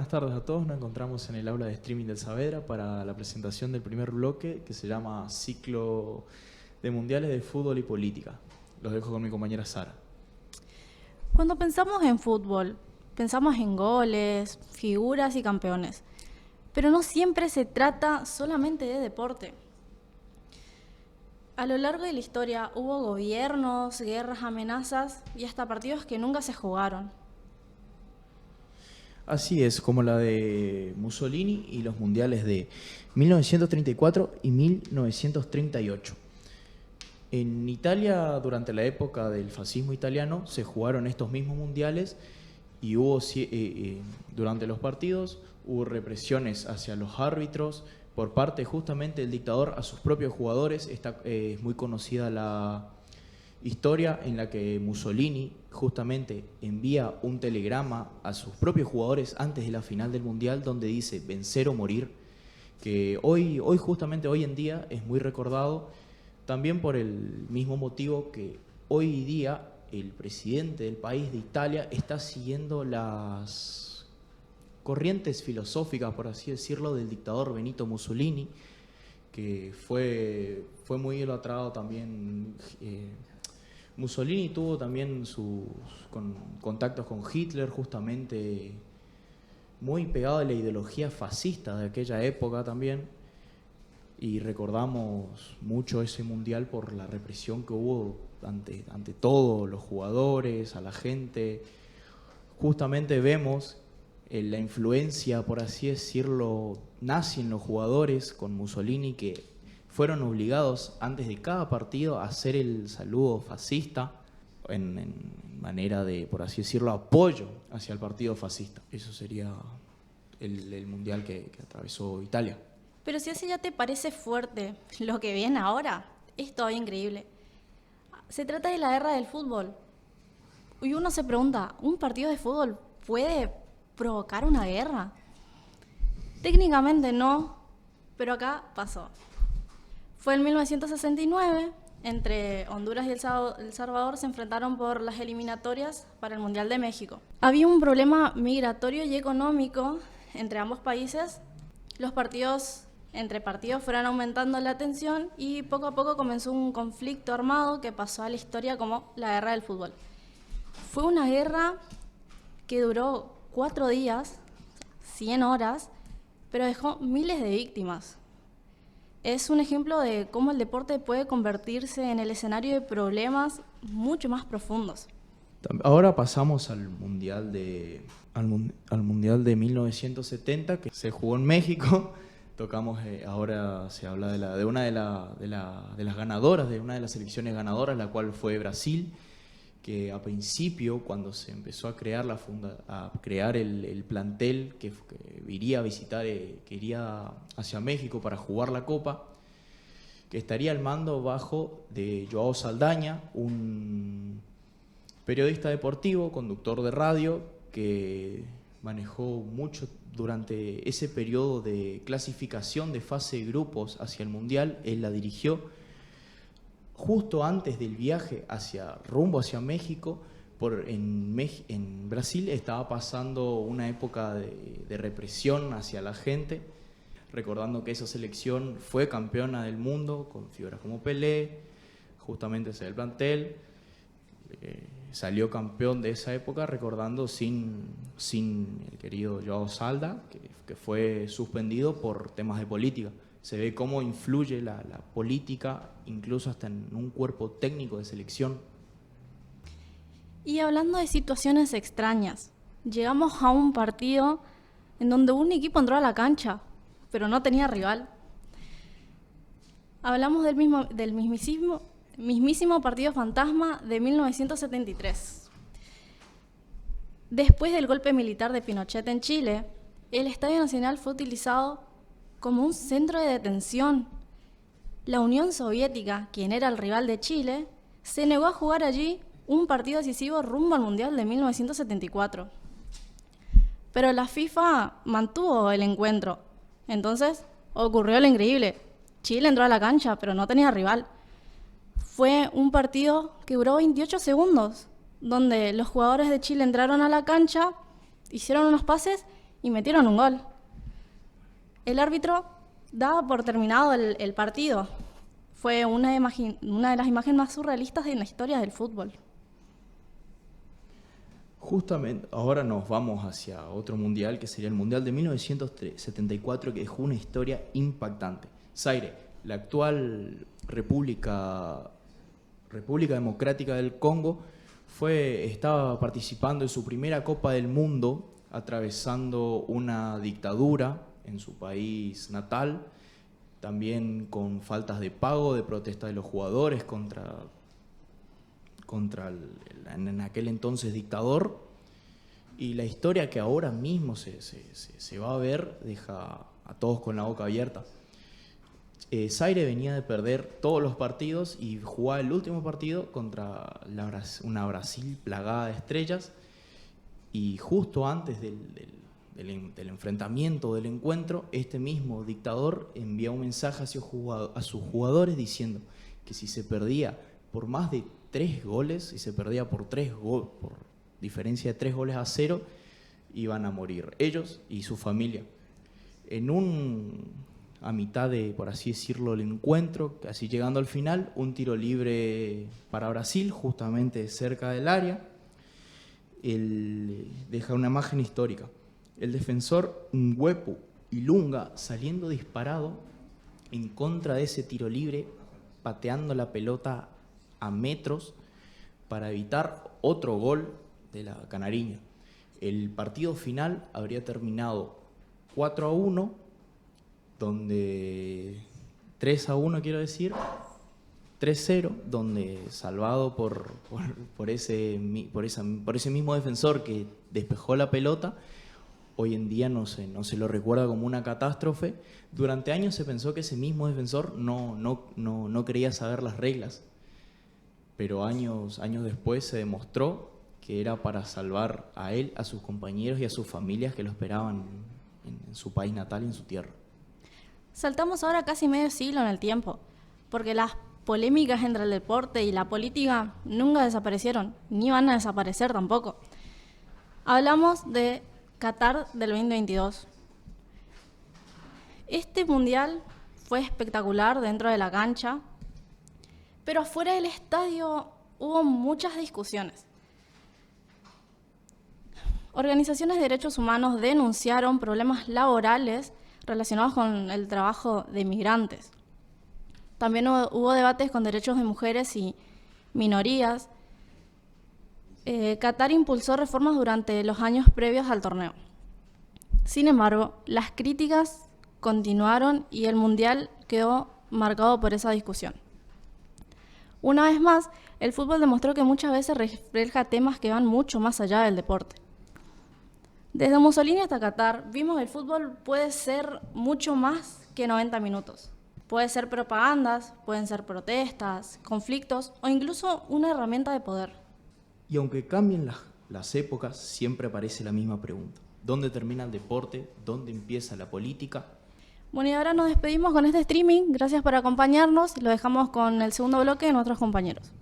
buenas tardes a todos. Nos encontramos en el aula de streaming del Saavedra para la presentación del primer bloque que se llama Ciclo de Mundiales de Fútbol y Política. Los dejo con mi compañera Sara. Cuando pensamos en fútbol, pensamos en goles, figuras y campeones. Pero no siempre se trata solamente de deporte. A lo largo de la historia hubo gobiernos, guerras, amenazas y hasta partidos que nunca se jugaron. Así es, como la de Mussolini y los mundiales de 1934 y 1938. En Italia, durante la época del fascismo italiano, se jugaron estos mismos mundiales y durante los partidos hubo represiones hacia los árbitros por parte justamente del dictador a sus propios jugadores. Es muy conocida la historia en la que Mussolini justamente envía un telegrama a sus propios jugadores antes de la final del Mundial donde dice vencer o morir, que justamente hoy en día es muy recordado también por el mismo motivo que hoy día el presidente del país de Italia está siguiendo las corrientes filosóficas, por así decirlo, del dictador Benito Mussolini, que fue muy idolatrado también. Mussolini tuvo también sus contactos con Hitler, justamente muy pegado a la ideología fascista de aquella época también, y recordamos mucho ese mundial por la represión que hubo ante todos los jugadores, a la gente. Justamente vemos la influencia, por así decirlo, nazi en los jugadores con Mussolini, que fueron obligados antes de cada partido a hacer el saludo fascista en manera de, por así decirlo, apoyo hacia el partido fascista. Eso sería el mundial que atravesó Italia. Pero si así ya te parece fuerte, lo que viene ahora es todavía increíble. Se trata de la guerra del fútbol. Y uno se pregunta, ¿un partido de fútbol puede provocar una guerra? Técnicamente no, pero acá pasó. Fue en 1969, entre Honduras y El Salvador se enfrentaron por las eliminatorias para el Mundial de México. Había un problema migratorio y económico entre ambos países. Los partidos entre partidos fueron aumentando la tensión y poco a poco comenzó un conflicto armado que pasó a la historia como la guerra del fútbol. Fue una guerra que duró 4 días, 100 horas, pero dejó miles de víctimas. Es un ejemplo de cómo el deporte puede convertirse en el escenario de problemas mucho más profundos. Ahora pasamos al mundial de 1970, que se jugó en México. Ahora se habla de una de las ganadoras, de una de las selecciones ganadoras, la cual fue Brasil, que a principio, cuando se empezó a crear el plantel que iría a visitar, que iría hacia México para jugar la Copa, que estaría al mando bajo de Joao Saldaña, un periodista deportivo, conductor de radio, que manejó mucho durante ese periodo de clasificación de fase de grupos hacia el Mundial. Él la dirigió justo antes del viaje rumbo hacia México. En Brasil estaba pasando una época de represión hacia la gente, recordando que esa selección fue campeona del mundo con figuras como Pelé, justamente ese del plantel. Salió campeón de esa época, recordando sin el querido Joao Salda, que fue suspendido por temas de política. Se ve cómo influye la política, incluso hasta en un cuerpo técnico de selección. Y hablando de situaciones extrañas, llegamos a un partido en donde un equipo entró a la cancha, pero no tenía rival. Hablamos del mismísimo partido fantasma de 1973. Después del golpe militar de Pinochet en Chile, el Estadio Nacional fue utilizado como un centro de detención. La Unión Soviética, quien era el rival de Chile, se negó a jugar allí un partido decisivo rumbo al Mundial de 1974. Pero la FIFA mantuvo el encuentro. Entonces ocurrió lo increíble. Chile entró a la cancha, pero no tenía rival. Fue un partido que duró 28 segundos, donde los jugadores de Chile entraron a la cancha, hicieron unos pases y metieron un gol. El árbitro daba por terminado el partido. Fue una de las imágenes más surrealistas en la historia del fútbol. Justamente ahora nos vamos hacia otro mundial, que sería el Mundial de 1974, que dejó una historia impactante. Zaire, la actual República Democrática del Congo, estaba participando en su primera Copa del Mundo, atravesando una dictadura en su país natal, también con faltas de pago, de protesta de los jugadores contra en aquel entonces dictador. Y la historia que ahora mismo se va a ver deja a todos con la boca abierta. Zaire venía de perder todos los partidos y jugaba el último partido contra una Brasil plagada de estrellas, y justo antes del enfrentamiento, del encuentro, este mismo dictador envía un mensaje a sus jugadores diciendo que si se perdía por más de 3 goles, si se perdía por diferencia de 3-0, iban a morir ellos y su familia. A mitad de, por así decirlo, el encuentro, casi llegando al final, un tiro libre para Brasil, justamente cerca del área, deja una imagen histórica. El defensor Mwepu Ilunga saliendo disparado en contra de ese tiro libre, pateando la pelota a metros para evitar otro gol de la canariña. El partido final habría terminado 4-1, donde 3-1 quiero decir, 3-0, donde salvado por ese mismo defensor que despejó la pelota. Hoy en día no se lo recuerda como una catástrofe. Durante años se pensó que ese mismo defensor no quería saber las reglas, pero años después se demostró que era para salvar a él, a sus compañeros y a sus familias que lo esperaban en su país natal y en su tierra. Saltamos ahora casi medio siglo en el tiempo, porque las polémicas entre el deporte y la política nunca desaparecieron, ni van a desaparecer tampoco. Hablamos de Qatar del 2022. Este mundial fue espectacular dentro de la cancha, pero afuera del estadio hubo muchas discusiones. Organizaciones de derechos humanos denunciaron problemas laborales relacionados con el trabajo de migrantes. También hubo debates con derechos de mujeres y minorías. Qatar impulsó reformas durante los años previos al torneo. Sin embargo, las críticas continuaron y el mundial quedó marcado por esa discusión. Una vez más, el fútbol demostró que muchas veces refleja temas que van mucho más allá del deporte. Desde Mussolini hasta Qatar, vimos que el fútbol puede ser mucho más que 90 minutos. Puede ser propagandas, pueden ser protestas, conflictos o incluso una herramienta de poder. Y aunque cambien las épocas, siempre aparece la misma pregunta. ¿Dónde termina el deporte? ¿Dónde empieza la política? Bueno, y ahora nos despedimos con este streaming. Gracias por acompañarnos y lo dejamos con el segundo bloque de nuestros compañeros.